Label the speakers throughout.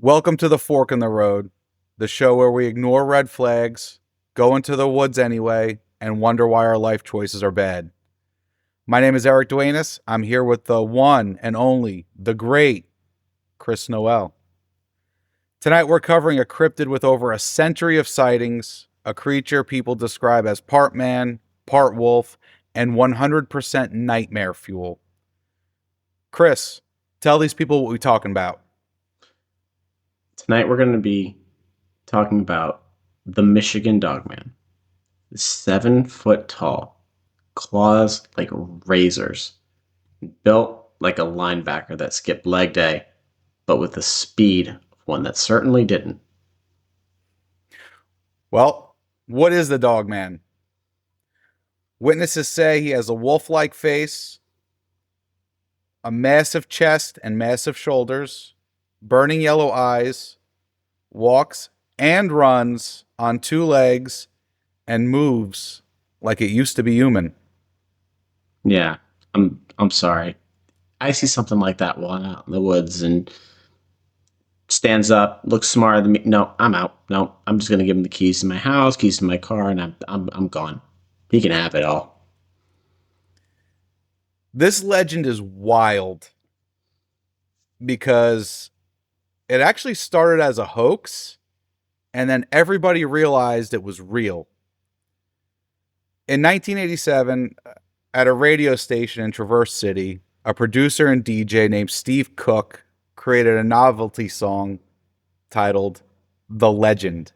Speaker 1: Welcome to the Fork in the Road, the show where we ignore red flags, go into the woods anyway, and wonder why our life choices are bad. My name is Eric Duenas. I'm here with the one and only, the great Chris Noel. Tonight we're covering a cryptid with over a century of sightings, a creature people describe as part man, part wolf, and 100% nightmare fuel. Chris, tell these people what we're talking about.
Speaker 2: Tonight we're going to be talking about the Michigan Dogman. 7 foot tall, claws like razors, built like a linebacker that skipped leg day, but with the speed of one that certainly didn't.
Speaker 1: Well, what is the Dogman? Witnesses say he has a wolf-like face, a massive chest and massive shoulders, burning yellow eyes, walks and runs on two legs, and moves like it used to be human.
Speaker 2: Yeah, I'm sorry. I see something like that while I'm out in the woods and stands up, looks smarter than me. No, I'm out. No, I'm just gonna give him the keys to my house, keys to my car, and I'm gone. He can have it all.
Speaker 1: This legend is wild because it actually started as a hoax, and then everybody realized it was real. In 1987, at a radio station in Traverse City, a producer and DJ named Steve Cook created a novelty song titled The Legend.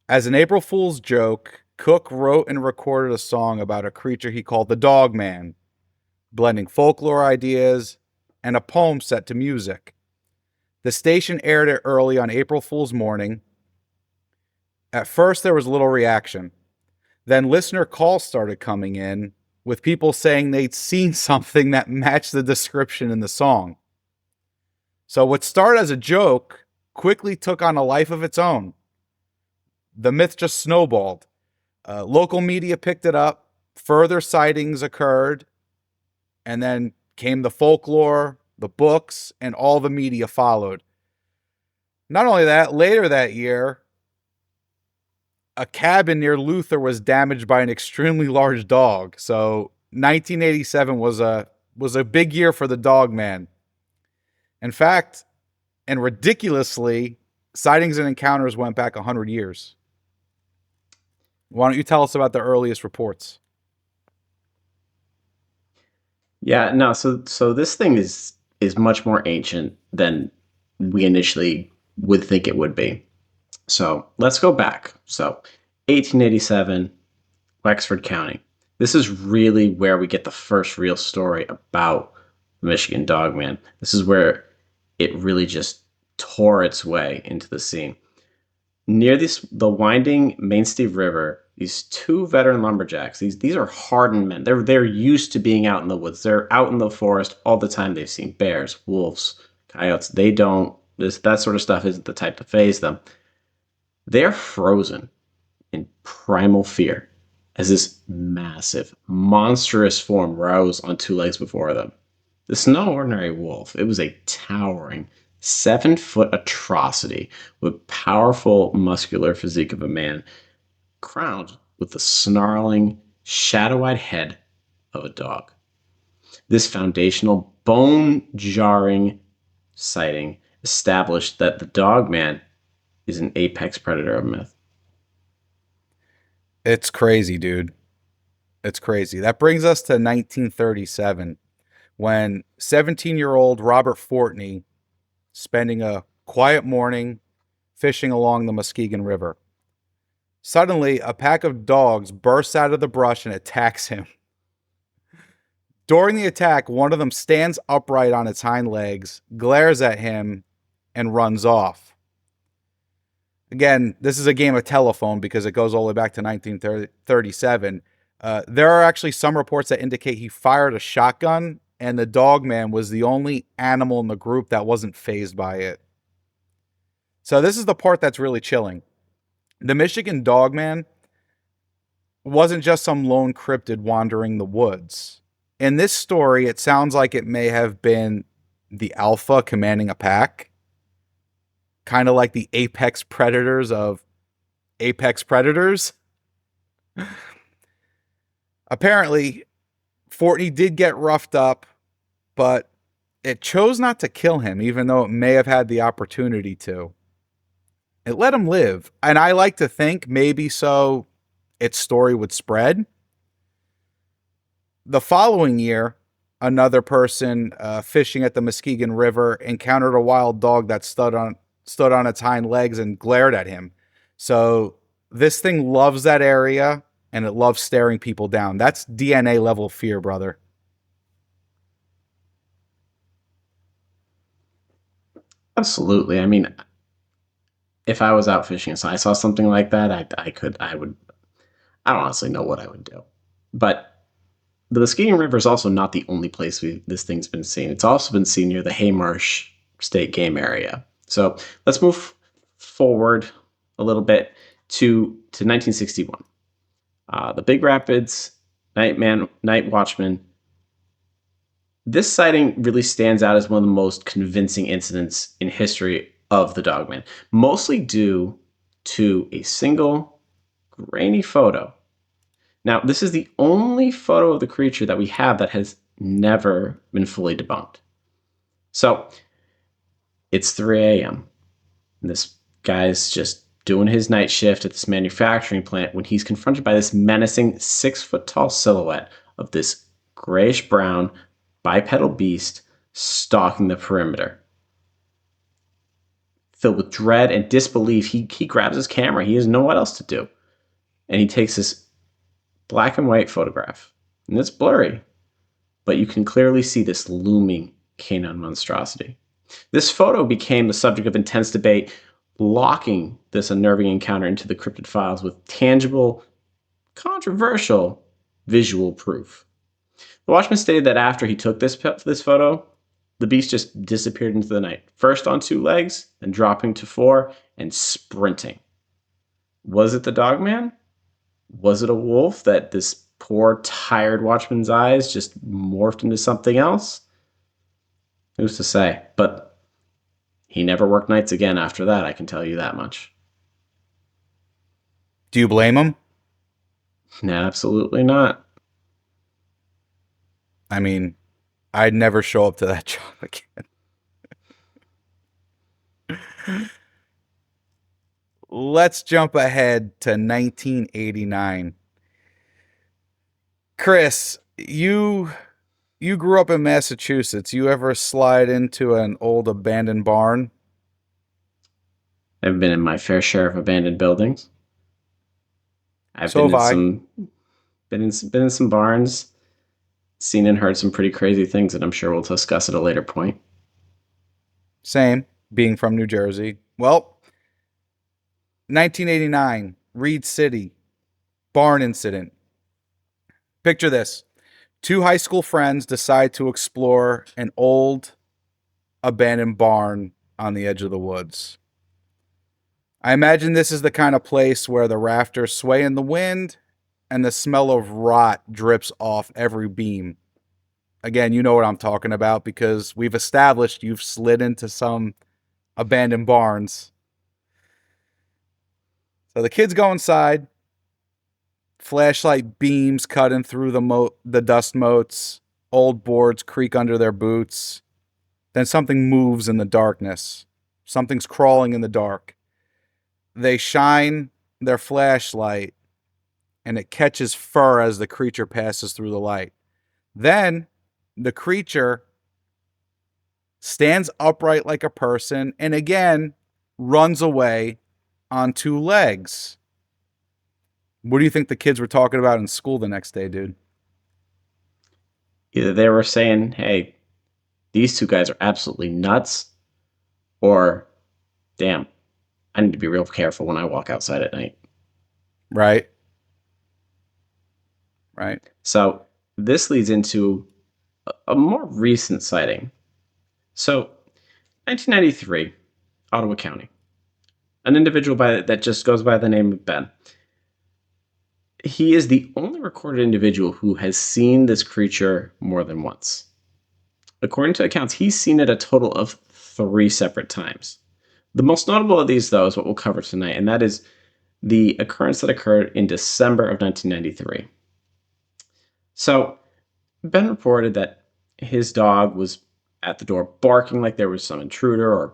Speaker 1: As an April Fool's joke, Cook wrote and recorded a song about a creature he called the Dogman, blending folklore ideas and a poem set to music. The station aired it early on April Fool's morning. At first, there was little reaction. Then listener calls started coming in with people saying they'd seen something that matched the description in the song. So what started as a joke quickly took on a life of its own. The myth just snowballed. Local media picked it up, further sightings occurred, and then came the folklore, the books, and all the media followed. Not only that, later that year, a cabin near Luther was damaged by an extremely large dog. So 1987 was a big year for the Dogman. In fact, and ridiculously, sightings and encounters went back 100 years. Why don't you tell us about the earliest reports?
Speaker 2: Yeah, no, so this thing is much more ancient than we initially would think it would be. So let's go back. So 1887, Wexford County. This is really where we get the first real story about the Michigan Dogman. This is where it really just tore its way into the scene. Near the winding Main Steve River, these two veteran lumberjacks, these are hardened men. They're used to being out in the woods. They're out in the forest all the time. They've seen bears, wolves, coyotes. They don't that sort of stuff isn't the type to faze them. They're frozen in primal fear as this massive, monstrous form rose on two legs before them. This is no ordinary wolf. It was a towering 7 foot atrocity with powerful muscular physique of a man, crowned with the snarling, shadow-eyed head of a dog. This foundational, bone-jarring sighting established that the Dogman is an apex predator of myth.
Speaker 1: It's crazy, dude. It's crazy. That brings us to 1937, when 17-year-old Robert Fortney spending a quiet morning fishing along the Muskegon River. Suddenly, a pack of dogs bursts out of the brush and attacks him. During the attack, one of them stands upright on its hind legs, glares at him, and runs off. Again, this is a game of telephone because it goes all the way back to 1937. There are actually some reports that indicate he fired a shotgun, and the Dogman was the only animal in the group that wasn't fazed by it. So this is the part that's really chilling. The Michigan Dogman wasn't just some lone cryptid wandering the woods. In this story, it sounds like it may have been the alpha commanding a pack. kind of like the apex predators of apex predators. Apparently, Fortney did get roughed up, but it chose not to kill him, even though it may have had the opportunity to. It let him live. And I like to think maybe so its story would spread. The following year, another person fishing at the Muskegon River encountered a wild dog that stood on its hind legs and glared at him. So this thing loves that area and it loves staring people down. That's DNA level fear, brother.
Speaker 2: Absolutely. I mean, if I was out fishing and I saw something like that, I don't honestly know what I would do. But the Muskegon River is also not the only place this thing's been seen. It's also been seen near the Haymarsh State Game Area. So let's move forward a little bit to 1961. The Big Rapids Night Watchman. This sighting really stands out as one of the most convincing incidents in history of the Dogman, mostly due to a single grainy photo. Now, this is the only photo of the creature that we have that has never been fully debunked. So, it's 3 a.m. And this guy's just doing his night shift at this manufacturing plant when he's confronted by this menacing 6-foot-tall silhouette of this grayish-brown bipedal beast stalking the perimeter. Filled with dread and disbelief, he grabs his camera. He doesn't know what else to do. And he takes this black and white photograph. And it's blurry, but you can clearly see this looming canine monstrosity. This photo became the subject of intense debate, locking this unnerving encounter into the cryptid files with tangible, controversial visual proof. The Watchman stated that after he took this photo, the beast just disappeared into the night, first on 2 legs, then dropping to 4 and sprinting. Was it the Dogman? Was it a wolf that this poor, tired watchman's eyes just morphed into something else? Who's to say? But he never worked nights again after that, I can tell you that much.
Speaker 1: Do you blame him?
Speaker 2: No, absolutely not.
Speaker 1: I mean, I'd never show up to that job again. Let's jump ahead to 1989. Chris, you grew up in Massachusetts. You ever slide into an old abandoned barn?
Speaker 2: I've been in my fair share of abandoned buildings. I've
Speaker 1: So have I.
Speaker 2: been in some barns, seen and heard some pretty crazy things that I'm sure we'll discuss at a later point.
Speaker 1: Same, being from New Jersey. Well, 1989, Reed City, barn incident. Picture this. 2 high school friends decide to explore an old abandoned barn on the edge of the woods. I imagine this is the kind of place where the rafters sway in the wind and the smell of rot drips off every beam. Again, you know what I'm talking about because we've established you've slid into some abandoned barns. So the kids go inside. Flashlight beams cutting through the dust motes. Old boards creak under their boots. Then something moves in the darkness. Something's crawling in the dark. They shine their flashlight, and it catches fur as the creature passes through the light. Then the creature stands upright like a person and again runs away on 2 legs. What do you think the kids were talking about in school the next day, dude?
Speaker 2: Either they were saying, hey, these 2 guys are absolutely nuts, or damn, I need to be real careful when I walk outside at night.
Speaker 1: Right.
Speaker 2: So this leads into a more recent sighting. So 1993, Ottawa County. An individual that just goes by the name of Ben. He is the only recorded individual who has seen this creature more than once. According to accounts, he's seen it a total of 3 separate times. The most notable of these, though, is what we'll cover tonight, and that is the occurrence that occurred in December of 1993. So, Ben reported that his dog was at the door barking like there was some intruder or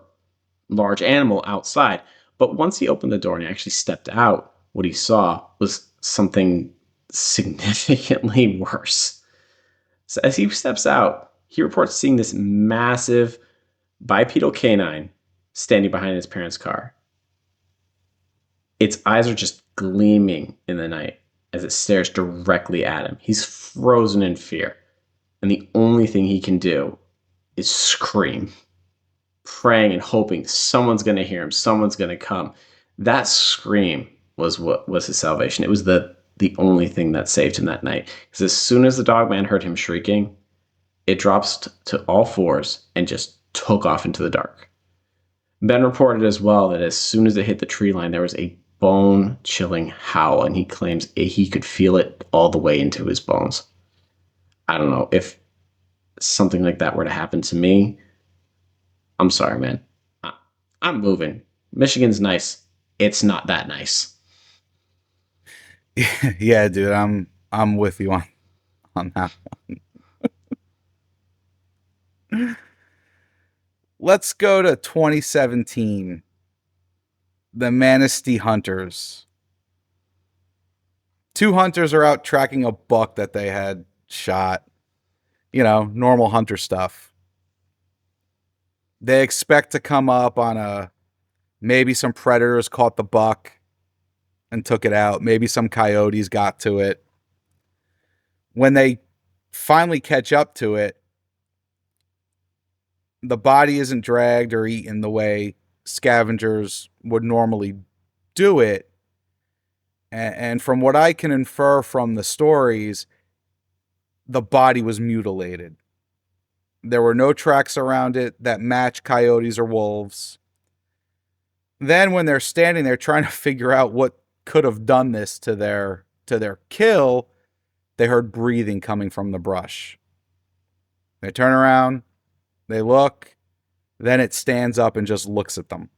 Speaker 2: large animal outside. But once he opened the door and he actually stepped out, what he saw was something significantly worse. So as he steps out, he reports seeing this massive bipedal canine standing behind his parents' car. Its eyes are just gleaming in the night as it stares directly at him. He's frozen in fear, and the only thing he can do is scream, praying and hoping someone's going to hear him, someone's going to come. That scream was what was his salvation. It was the only thing that saved him that night. Because as soon as the dog man heard him shrieking, it drops to all fours and just took off into the dark. Ben reported as well that as soon as it hit the tree line, there was a bone-chilling howl, and he claims he could feel it all the way into his bones. I don't know if something like that were to happen to me. I'm sorry, man. I'm moving. Michigan's nice. It's not that nice.
Speaker 1: Yeah, dude, I'm with you on that one. Let's go to 2017. The Manistee Hunters. Two hunters are out tracking a buck that they had shot. You know, normal hunter stuff. They expect to come up on maybe some predators caught the buck and took it out. Maybe some coyotes got to it. When they finally catch up to it, the body isn't dragged or eaten the way scavengers would normally do it. And from what I can infer from the stories, the body was mutilated. There were no tracks around it that match coyotes or wolves. Then when they're standing there trying to figure out what could have done this to their kill, they heard breathing coming from the brush. They turn around, they look, then it stands up and just looks at them.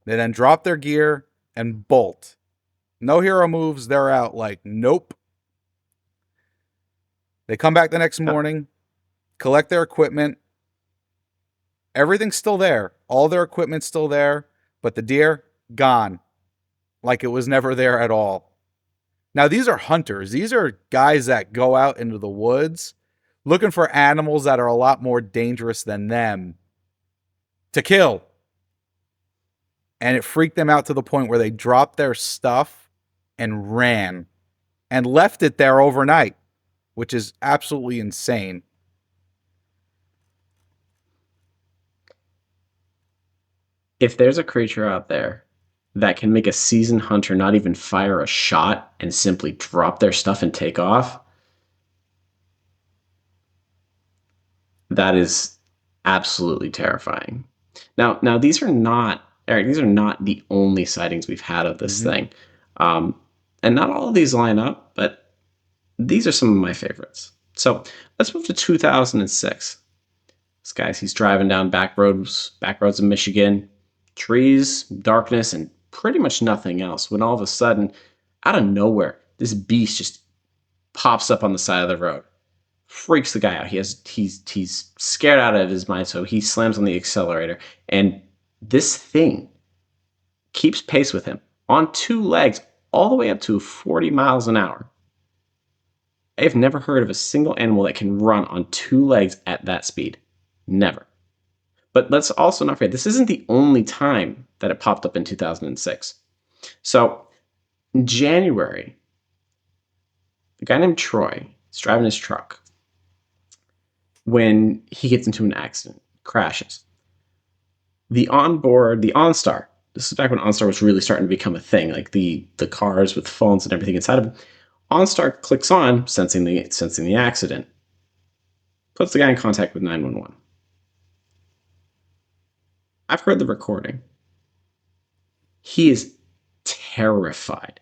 Speaker 1: They then drop their gear and bolt. No hero moves, they're out like, nope. They come back the next morning, collect their equipment. Everything's still there. All their equipment's still there, but the deer, gone. Like it was never there at all. Now, these are hunters. These are guys that go out into the woods looking for animals that are a lot more dangerous than them to kill. And it freaked them out to the point where they dropped their stuff and ran and left it there overnight, which is absolutely insane.
Speaker 2: If there's a creature out there that can make a seasoned hunter not even fire a shot and simply drop their stuff and take off, that is absolutely terrifying. Now these are not, Eric. These are not the only sightings we've had of this thing, and not all of these line up, but these are some of my favorites. So let's move to 2006. This guy's he's driving down back roads of Michigan, trees, darkness, and pretty much nothing else. When all of a sudden, out of nowhere, this beast just pops up on the side of the road, freaks the guy out. He's scared out of his mind, so he slams on the accelerator, and this thing keeps pace with him on two legs all the way up to 40 miles an hour. I have never heard of a single animal that can run on two legs at that speed. Never. But let's also not forget, this isn't the only time that it popped up in 2006. So, in January, a guy named Troy is driving his truck when he gets into an accident, crashes. The OnStar, this is back when OnStar was really starting to become a thing, like the cars with phones and everything inside of them. OnStar clicks on, sensing the accident, puts the guy in contact with 911. I've heard the recording. He is terrified.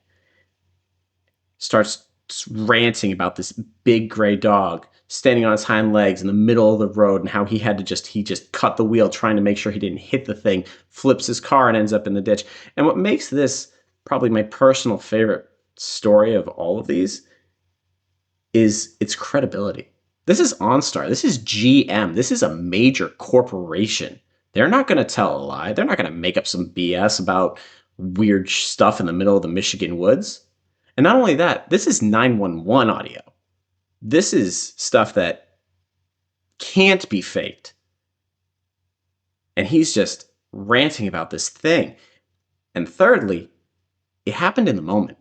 Speaker 2: Starts ranting about this big gray dog standing on his hind legs in the middle of the road, and how he just cut the wheel trying to make sure he didn't hit the thing, flips his car and ends up in the ditch. And what makes this probably my personal favorite story of all of these is its credibility. This is OnStar. This is GM. This is a major corporation. They're not going to tell a lie. They're not going to make up some BS about weird stuff in the middle of the Michigan woods. And not only that, this is 911 audio. This is stuff that can't be faked. And he's just ranting about this thing. And thirdly, it happened in the moment.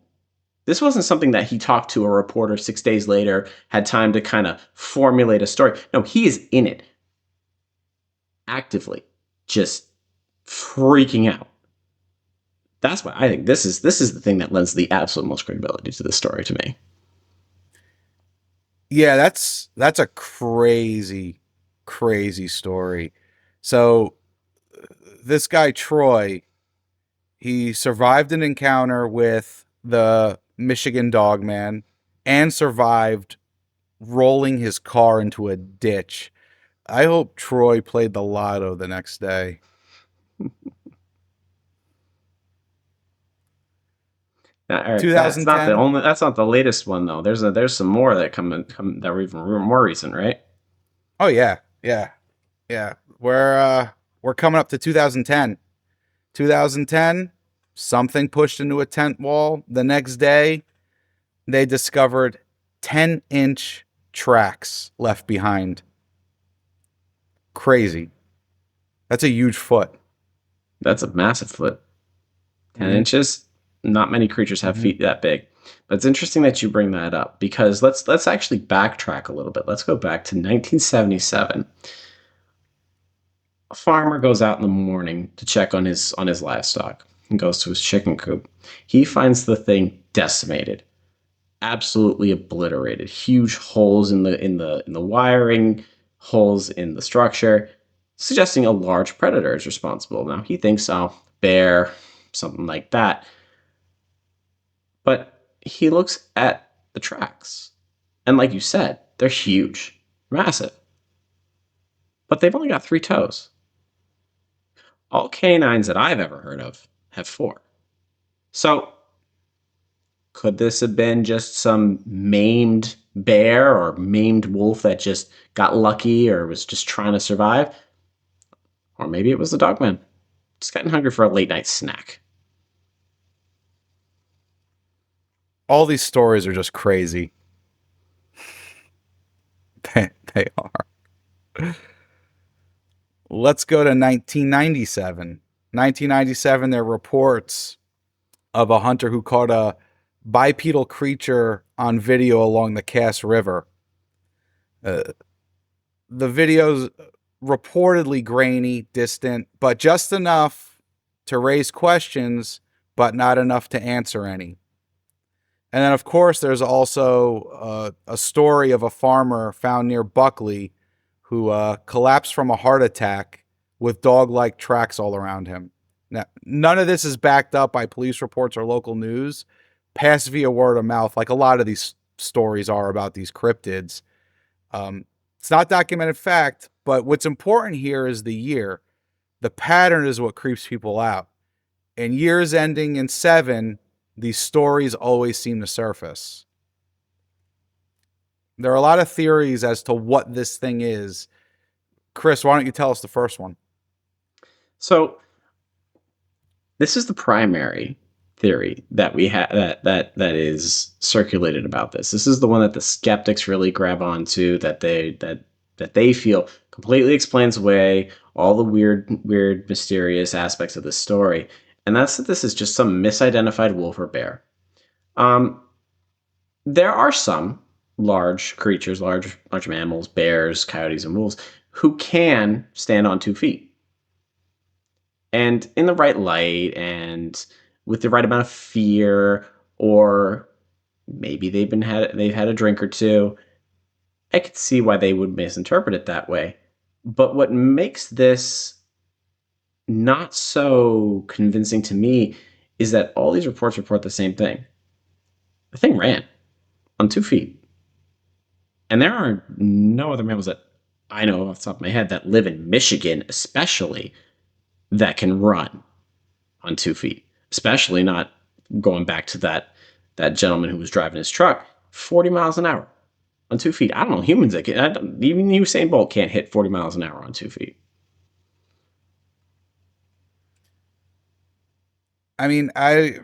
Speaker 2: This wasn't something that he talked to a reporter 6 days later, had time to kind of formulate a story. No, he is in it, actively, just freaking out. That's why I think this is the thing that lends the absolute most credibility to this story to me.
Speaker 1: Yeah, that's a crazy, crazy story. So this guy Troy, he survived an encounter with the Michigan Dogman and survived rolling his car into a ditch. I hope Troy played the lotto the next day.
Speaker 2: Now, Eric, that's not the
Speaker 1: 2010.
Speaker 2: only. That's not the latest one though. There's some more that come that were even more recent, right?
Speaker 1: Oh yeah, yeah, yeah. We're coming up to 2010. 2010, something pushed into a tent wall. The next day, they discovered 10-inch tracks left behind. Crazy. That's a huge foot.
Speaker 2: That's a massive foot. 10
Speaker 1: Mm-hmm.
Speaker 2: inches. Not many creatures have
Speaker 1: Mm-hmm.
Speaker 2: feet that big. But it's interesting that you bring that up because let's actually backtrack a little bit. Let's go back to 1977. A farmer goes out in the morning to check on his livestock and goes to his chicken coop. He finds the thing decimated, absolutely obliterated, huge holes in the wiring, holes in the structure, suggesting a large predator is responsible. Now he thinks, oh, bear, something like that. But he looks at the tracks. And like you said, they're huge, massive. But they've only got 3 toes. All canines that I've ever heard of have 4. So could this have been just some maimed bear or maimed wolf that just got lucky or was just trying to survive? Or maybe it was the dogman, just getting hungry for a late night snack.
Speaker 1: All these stories are just crazy. They are. Let's go to 1997. 1997, there are reports of a hunter who caught a bipedal creature on video along the Cass River. The video's reportedly grainy, distant, but just enough to raise questions, but not enough to answer any. And then, of course, there's also a story of a farmer found near Buckley who collapsed from a heart attack with dog-like tracks all around him. Now, none of this is backed up by police reports or local news, passed via word of mouth, like a lot of these stories are about these cryptids. It's not documented fact, but what's important here is the year. The pattern is what creeps people out. In years ending in 7, these stories always seem to surface. There are a lot of theories as to what this thing is. Chris, why don't you tell us the first one?
Speaker 2: So this is the primary theory that we have that is circulated about this. This is the one that the skeptics really grab onto, that they feel completely explains away all the weird, mysterious aspects of this story, and that's that this is just some misidentified wolf or bear. There are some large creatures, large mammals, bears, coyotes, and wolves, who can stand on 2 feet. And in the right light and with the right amount of fear, or maybe they've had a drink or two, I could see why they would misinterpret it that way. But what makes this not so convincing to me is that all these reports report the same thing. The thing ran on 2 feet. And there are no other mammals that I know off the top of my head that live in Michigan, especially, that can run on 2 feet. Especially not going back to that gentleman who was driving his truck 40 miles an hour on 2 feet. I don't know humans that can. Even Usain Bolt can't hit 40 miles an hour on 2 feet.
Speaker 1: I mean, I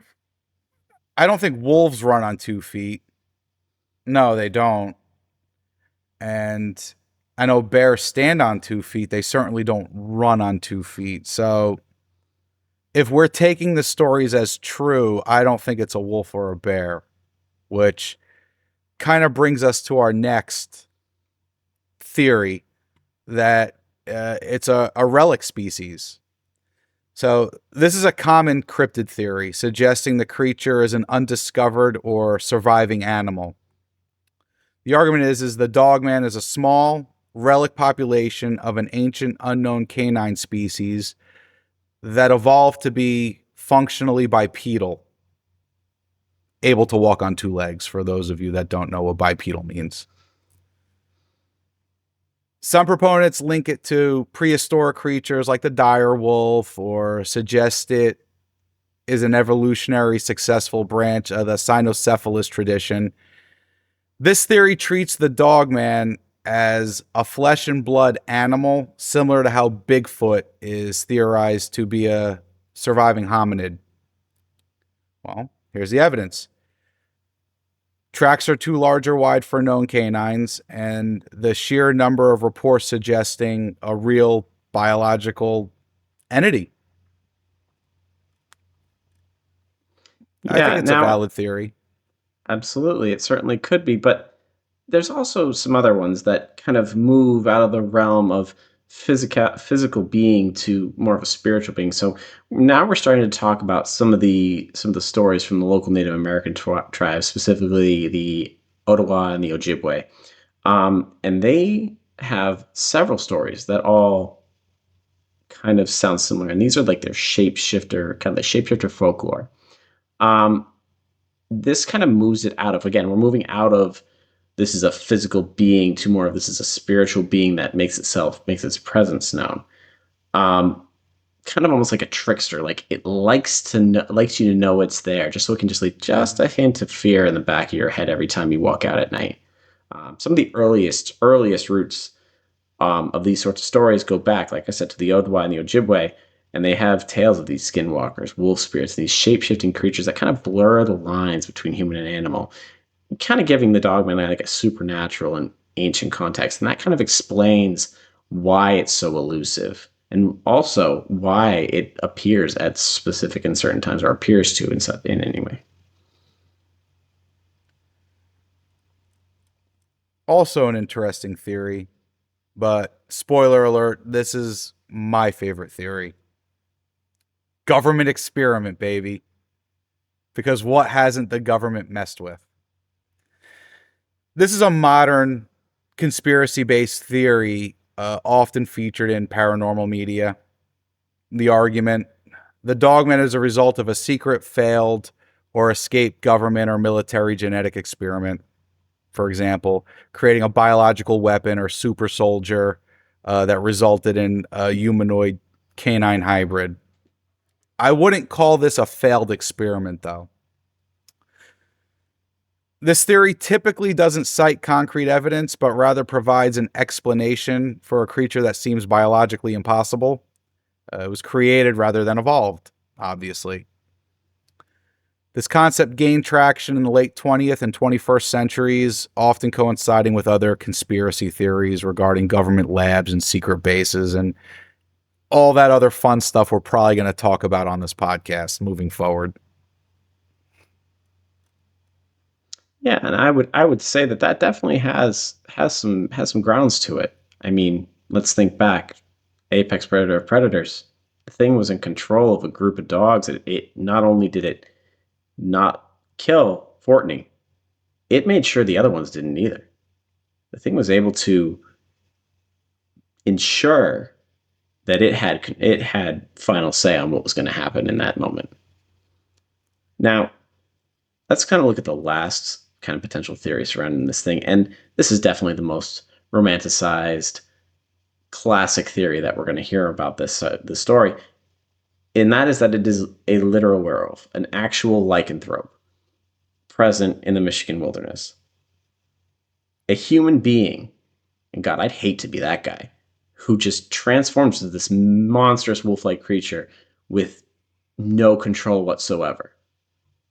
Speaker 1: don't think wolves run on 2 feet. No, they don't. And I know bears stand on 2 feet. They certainly don't run on 2 feet. So if we're taking the stories as true, I don't think it's a wolf or a bear, which kind of brings us to our next theory that it's a relic species. So this is a common cryptid theory suggesting the creature is an undiscovered or surviving animal. The argument is the dogman is a small relic population of an ancient unknown canine species that evolved to be functionally bipedal, able to walk on 2 legs, for those of you that don't know what bipedal means. Some proponents link it to prehistoric creatures like the dire wolf or suggest it is an evolutionary successful branch of the cynocephalus tradition. This theory treats the dogman as a flesh and blood animal, similar to how Bigfoot is theorized to be a surviving hominid. Well, here's the evidence. Tracks are too large or wide for known canines, and the sheer number of reports suggesting a real biological entity. I think
Speaker 2: Yeah,
Speaker 1: it's a
Speaker 2: now
Speaker 1: valid theory.
Speaker 2: absolutely, it certainly could be, but there's also some other ones that kind of move out of the realm of physical being to more of a spiritual being. So now we're starting to talk about some of the stories from the local Native American tribes, specifically the Ottawa and the Ojibwe, and they have several stories that all kind of sound similar, and these are like their shapeshifter kind of the shapeshifter folklore. Um, this kind of moves it out of, again, we're moving out of this is a physical being to more of this is a spiritual being that makes its presence known. Um, Kind of almost like a trickster, like it likes you to know it's there, just so it can just like just a hint of fear in the back of your head every time you walk out at night. Some of the earliest roots of these sorts of stories go back, like I said, to the Odawa and the Ojibwe, and they have tales of these skinwalkers, wolf spirits, these shape shifting creatures that kind of blur the lines between human and animal, kind of giving the Dogman like a supernatural and ancient context. And that kind of explains why it's so elusive and also why it appears at specific and certain times or appears to in any way.
Speaker 1: Also, an interesting theory, but spoiler alert, this is my favorite theory. Government experiment, baby. Because what hasn't the government messed with? This is a modern conspiracy based theory, often featured in paranormal media. The argument: the dogman is a result of a secret, failed, or escaped government or military genetic experiment. For example, creating a biological weapon or super soldier that resulted in a humanoid canine hybrid. I wouldn't call this a failed experiment, though. This theory typically doesn't cite concrete evidence, but rather provides an explanation for a creature that seems biologically impossible. It was created rather than evolved, obviously. This concept gained traction in the late 20th and 21st centuries, often coinciding with other conspiracy theories regarding government labs and secret bases and all that other fun stuff we're probably going to talk about on this podcast moving forward.
Speaker 2: Yeah, and I would say that that definitely has some grounds to it. I mean, let's think back. Apex predator of predators. The thing was in control of a group of dogs. It not only did it not kill Fortney, it made sure the other ones didn't either. The thing was able to ensure that it had final say on what was going to happen in that moment. Now, let's kind of look at the last kind of potential theories surrounding this thing, and this is definitely the most romanticized classic theory that we're going to hear about this story, and that is that it is a literal werewolf, an actual lycanthrope present in the Michigan wilderness, a human being. And God, I'd hate to be that guy who just transforms into this monstrous wolf-like creature with no control whatsoever.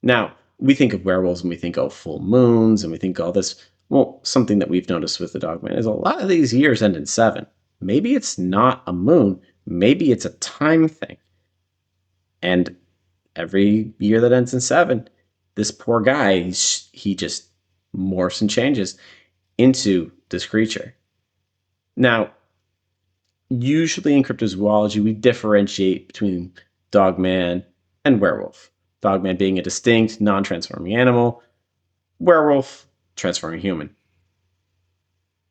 Speaker 2: Now, we think of werewolves and we think, oh, full moons, and we think all this. Well, something that we've noticed with the Dogman is a lot of these years end in 7. Maybe it's not a moon. Maybe it's a time thing. And every year that ends in 7, this poor guy, he just morphs and changes into this creature. Now, usually in cryptozoology, we differentiate between dogman and werewolf. Dogman being a distinct, non-transforming animal, werewolf, transforming human.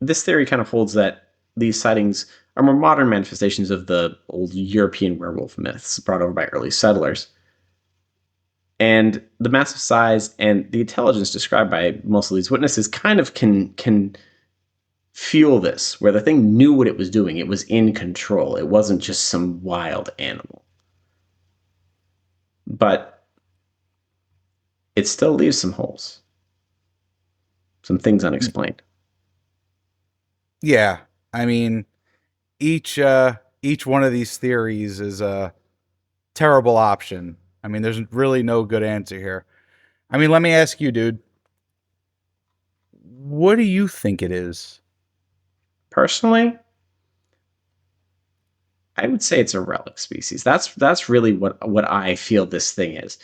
Speaker 2: This theory kind of holds that these sightings are more modern manifestations of the old European werewolf myths brought over by early settlers. And the massive size and the intelligence described by most of these witnesses kind of can fuel this, where the thing knew what it was doing. It was in control. It wasn't just some wild animal. But it still leaves some holes, some things unexplained.
Speaker 1: Yeah, I mean, each one of these theories is a terrible option. I mean, there's really no good answer here. I mean, let me ask you, dude. What do you think it is?
Speaker 2: Personally, I would say it's a relic species. That's really what I feel this thing is.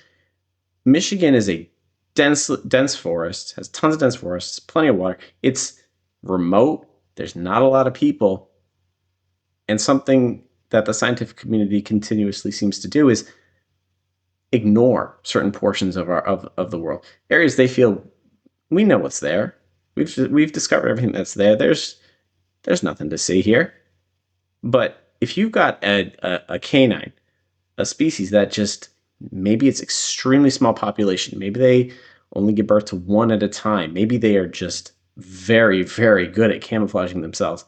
Speaker 2: Michigan is a dense forest, has tons of dense forests, plenty of water. It's remote. There's not a lot of people, and something that the scientific community continuously seems to do is ignore certain portions of of the world. Areas they feel we know what's there. We've discovered everything that's there. There's nothing to see here. But if you've got a canine, a species that just maybe it's extremely small population, maybe they only give birth to one at a time, maybe they are just very, very good at camouflaging themselves.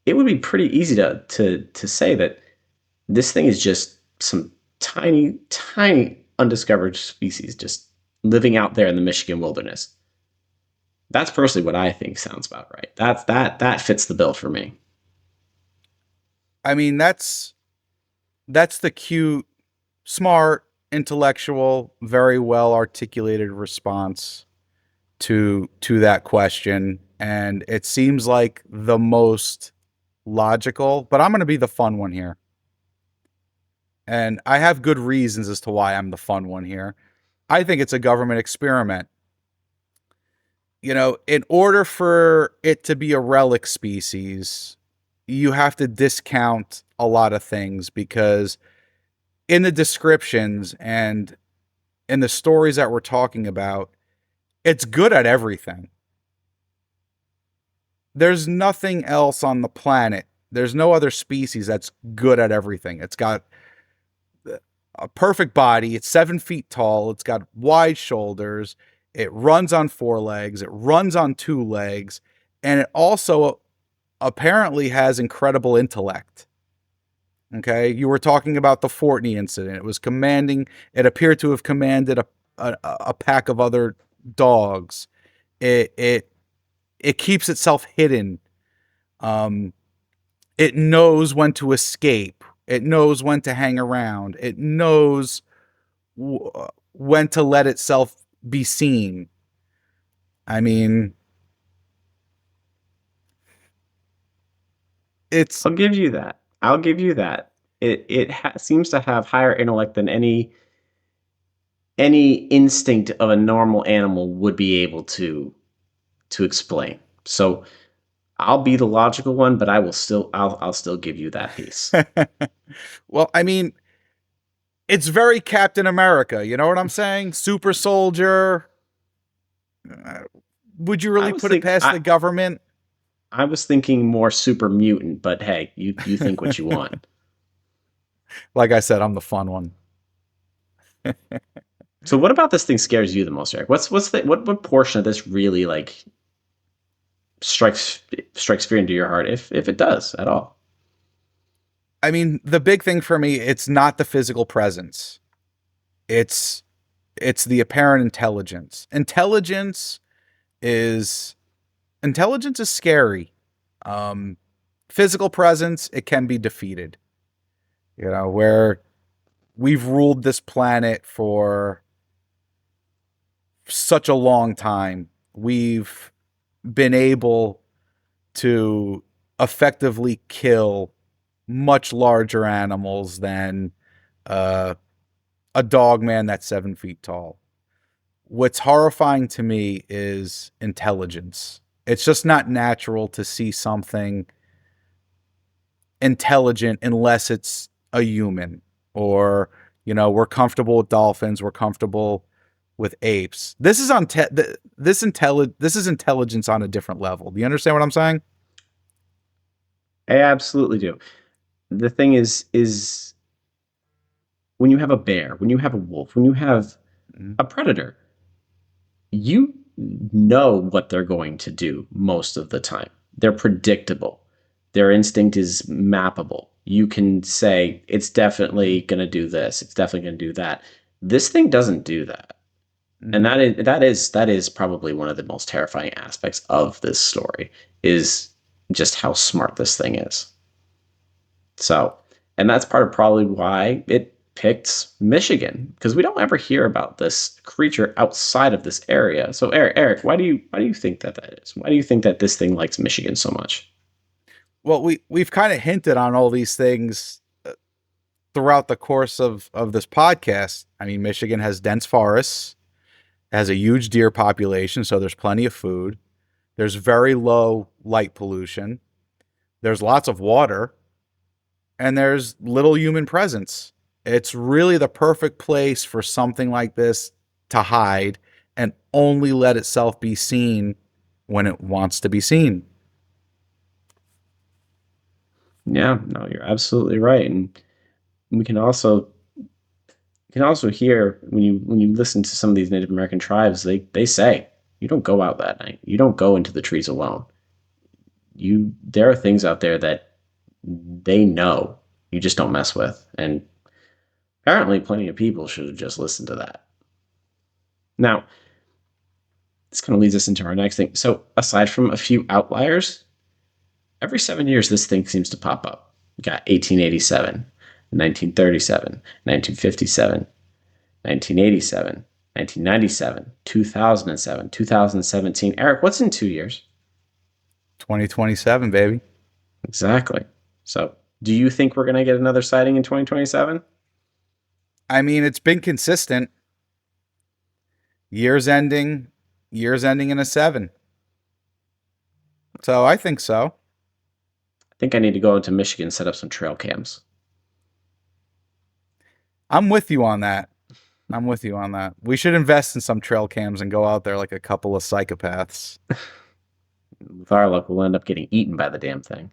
Speaker 2: It would be pretty easy to say that this thing is just some tiny, tiny undiscovered species just living out there in the Michigan wilderness. That's personally what I think sounds about right. That fits the bill for me.
Speaker 1: I mean, that's the cute, smart, intellectual, very well articulated response to that question, and it seems like the most logical, but I'm going to be the fun one here. And I have good reasons as to why I'm the fun one here. I think it's a government experiment. In order for it to be a relic species, you have to discount a lot of things because in the descriptions and in the stories that we're talking about, it's good at everything. There's nothing else on the planet. There's no other species that's good at everything. It's got a perfect body. It's 7 feet tall. It's got wide shoulders. It runs on 4 legs. It runs on 2 legs. And it also apparently has incredible intellect. Okay. You were talking about the Fortney incident. It appeared to have commanded a pack of other dogs. It keeps itself hidden. It knows when to escape. It knows when to hang around. It knows when to let itself be seen. I mean, it's
Speaker 2: I'll give you that. I'll give you that. Seems to have higher intellect than any instinct of a normal animal would be able to explain. So I'll be the logical one, but I'll still give you that piece.
Speaker 1: well, I mean, it's very Captain America. You know what I'm saying? Super soldier. Would you really put it past the government?
Speaker 2: I was thinking more super mutant, but hey, you think what you want.
Speaker 1: Like I said, I'm the fun one.
Speaker 2: So what about this thing scares you the most, Eric? What portion of this really like strikes fear into your heart, if it does at all?
Speaker 1: I mean, the big thing for me, it's not the physical presence. It's it's the apparent intelligence. Is Intelligence is scary. Um, Physical presence, it can be defeated. Where we've ruled this planet for such a long time. We've been able to effectively kill much larger animals than uh, a dog man that's 7 feet tall. What's horrifying to me is intelligence. It's just not natural to see something intelligent unless it's a human, or we're comfortable with dolphins, we're comfortable with apes. This is intelligence on a different level. Do you understand what I'm saying?
Speaker 2: I absolutely do. The thing is when you have a bear, when you have a wolf, when you have
Speaker 1: Mm-hmm.
Speaker 2: a predator, you know what they're going to do most of the time. They're predictable. Their instinct is mappable. You can say it's definitely going to do this, it's definitely going to do that. This thing doesn't do that. And
Speaker 1: Mm-hmm.
Speaker 2: that is probably one of the most terrifying aspects of this story is just how smart this thing is. So, and that's part of probably why it picked Michigan, because we don't ever hear about this creature outside of this area. So, Eric, why do you think that is? Why do you think that this thing likes Michigan so much?
Speaker 1: Well, we've kind of hinted on all these things throughout the course of this podcast. I mean, Michigan has dense forests, has a huge deer population, so there's plenty of food. There's very low light pollution. There's lots of water, and there's little human presence. It's really the perfect place for something like this to hide and only let itself be seen when it wants to be seen.
Speaker 2: Yeah, no, you're absolutely right, and we can also hear when you listen to some of these Native American tribes, they say you don't go out that night. You don't go into the trees alone. There are things out there that they know you just don't mess with, and apparently plenty of people should have just listened to that. Now, this kind of leads us into our next thing. So, aside from a few outliers, every 7 years this thing seems to pop up. We got 1887, 1937, 1957, 1987, 1997, 2007, 2017. Eric, what's in 2 years?
Speaker 1: 2027, baby.
Speaker 2: Exactly. So, do you think we're going to get another sighting in 2027?
Speaker 1: I mean, it's been consistent. Years ending, years ending in a 7. So I think so.
Speaker 2: I think I need to go into Michigan and set up some trail cams.
Speaker 1: I'm with you on that. I'm with you on that. We should invest in some trail cams and go out there like a couple of psychopaths.
Speaker 2: With our luck, we'll end up getting eaten by the damn thing.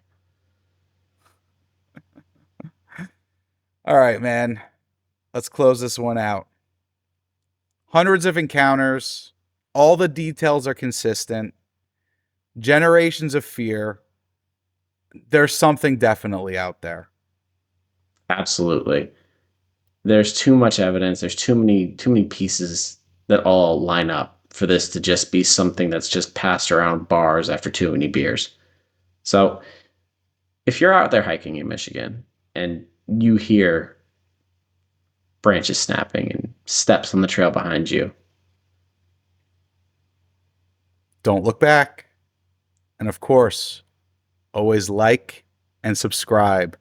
Speaker 1: All right, man. Let's close this one out. Hundreds of encounters. All the details are consistent. Generations of fear. There's something definitely out there.
Speaker 2: Absolutely. There's too much evidence. There's too many pieces that all line up for this to just be something that's just passed around bars after too many beers. So, if you're out there hiking in Michigan and you hear branches snapping and steps on the trail behind you,
Speaker 1: Don't look back. And of course, always like and subscribe